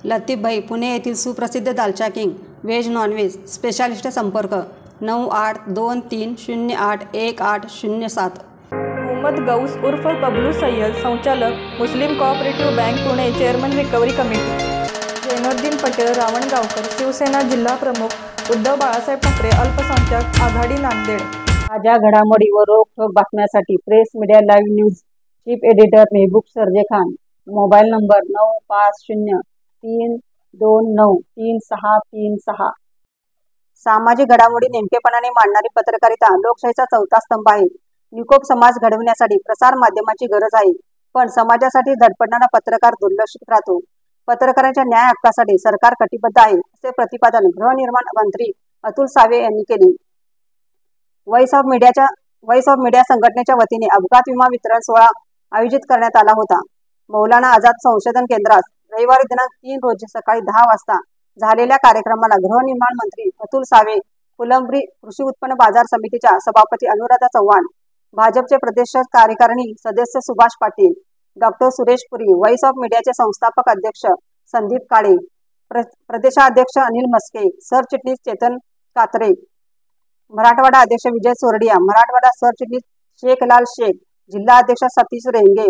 लतीफभाई पुणे येथील सुप्रसिद्ध दालचा किंग व्हेज नॉनव्हेज स्पेशालिस्ट संपर्क 9823081807। मोहम्मद गौस उर्फ बबलू सय्यद संचालक Muslim cooperative bank Pune chairman recovery committee. Zainuddin Patel Ravangaonkar Shiv Sena जिल्हा प्रमुख उद्धव बाळासाहेब ठाकरे अल्पसंख्याक आघाडी नांदेड। ताज्या घडामोडी व रोखठोक बातम्यांसाठी press media live news chief editor Mehboob Sergey Khan. Mobile number 9503293636। सामाजिक घडामोडी नेमकेपणाने मांडणारी पत्रकारिता लोकशाहीचा चौथा स्तंभ आहे। निकोप समाज घडविण्यासाठी प्रसार माध्यमाची गरज आहे, पण समाजासाठी धडपडणारा पत्रकार दुर्लक्षित राहतो। पत्रकारांच्या न्याय हक्कासाठी सरकार कटिबद्ध आहे, असे प्रतिपादन गृहनिर्माण मंत्री अतुल सावे यांनी केले। व्हॉइस ऑफ मीडिया संघटनेच्या वतीने अपघात विमा वितरण सोहळा आयोजित करण्यात आला होता। मौलाना आझाद संशोधन केंद्रात रविवारी दिनांक 3 रोजी सकाळी 10 वाजता झालेल्या कार्यक्रमाला गृहनिर्माण मंत्री अतुल सावे, फुलंब्री कृषी उत्पन्न बाजार समितीच्या सभापती अनुराधा चव्हाण, भाजपचे प्रदेश कार्यकारिणी सदस्य Subhash Patil, doctor Suresh puri, voice of मीडियाचे संस्थापक अध्यक्ष संदीप काळे, प्रदेशाध्यक्ष अनिल मस्के, सरचिटणीस चेतन कात्रे, मराठवाडा अध्यक्ष विजय सोरडिया, मराठवाडा सरचिटणीस शेखलाल शेख, जिल्हा अध्यक्ष सतीश रेंगे,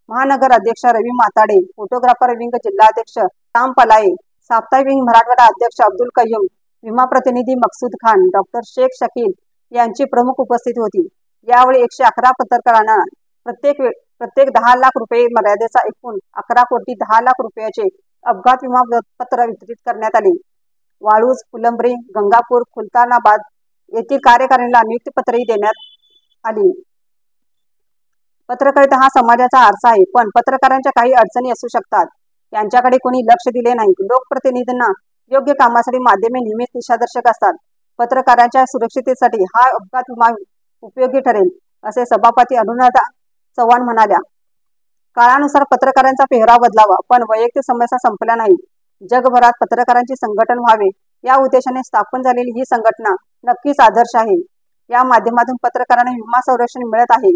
महानगर अध्यक्ष रवी माताडे, फोटोग्राफर विंग जिल्हाध्यक्ष राम पलाये, साप्ताहिक विंग मराठवाडा अध्यक्ष अब्दुल कय्यूम, विमा प्रतिनिधी मकसूद खान, डॉक्टर शेख शकील यांची प्रमुख उपस्थिती होती। यावेळी 111 पत्रकारांना प्रत्येक 10 लाख रुपये मर्यादेचा एकूण 11 कोटी 10 लाख रुपयाचे अपघात विमा पत्र वितरित करण्यात आले। वाळूज, फुलंब्री, गंगापूर, खुलतानाबाद येथील कार्यकारिणीला नियुक्तीपत्रही देण्यात आली। पत्रकारिता हा समाजाचा आरसा आहे, पण पत्रकारांच्या काही अडचणी असू शकतात, यांच्याकडे कोणी लक्ष दिले नाही। लोकप्रतिनिधींना योग्य कामासाठी माध्यमे नेहमीच दिशादर्शक असतात। पत्रकारांच्या सुरक्षिततेसाठी हा अपघात विमा उपयोगी ठरेल, असे सभापती अनुराधा चव्हाण म्हणाल्या। काळानुसार पत्रकारांचा पेहराव बदलावा, पण वैयक्तिक समस्या संपल्या नाही। जगभरात पत्रकारांचे संघटन व्हावे या उद्देशाने स्थापन झालेली ही संघटना नक्कीच आदर्श आहे। या माध्यमातून पत्रकारांना विमा संरक्षण मिळत आहे।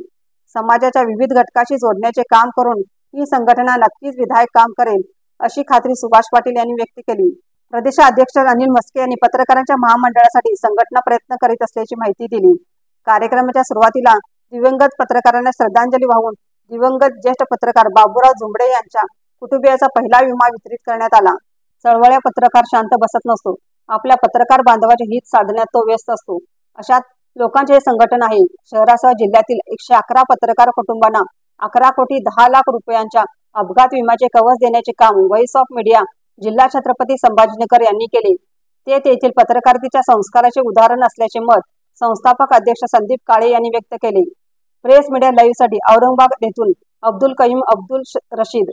समाजाच्या विविध घटकाशी जोडण्याचे काम करून ही संघटना नक्कीच विधायक काम करेल, अशी खात्री सुभाष पाटील यांनी व्यक्त केली। प्रदेशाध्यक्ष अनिल मस्के यांनी पत्रकारांच्या महामंडळासाठी संघटना प्रयत्न करीत असल्याची माहिती दिली। कार्यक्रमाच्या सुरुवातीला दिवंगत पत्रकारांना श्रद्धांजली वाहून दिवंगत ज्येष्ठ पत्रकार बाबूराव जुंबडे यांच्या कुटुंबियाचा पहिला विमा वितरित करण्यात आला। चळवळ्या पत्रकार शांत बसत नसतो, आपल्या पत्रकार बांधवाचे हित साधण्यात तो व्यस्त असतो, अशात लोकांचे हे संघटन आहे। शहरासह जिल्ह्यातील 111 पत्रकार कुटुंबांना 11 कोटी 10 लाख रुपयांच्या अपघात विम्याचे कवच देण्याचे काम व्हॉइस ऑफ मीडिया जिल्हा छत्रपती संभाजीनगर यांनी केले। ते तेथील पत्रकारितेच्या संस्काराचे उदाहरण असल्याचे मत संस्थापक अध्यक्ष संदीप काळे यांनी व्यक्त केले। प्रेस मीडिया लाईव्ह साठी औरंगाबाद येथून अब्दुल कय्यूम, अब्दुल रशीद।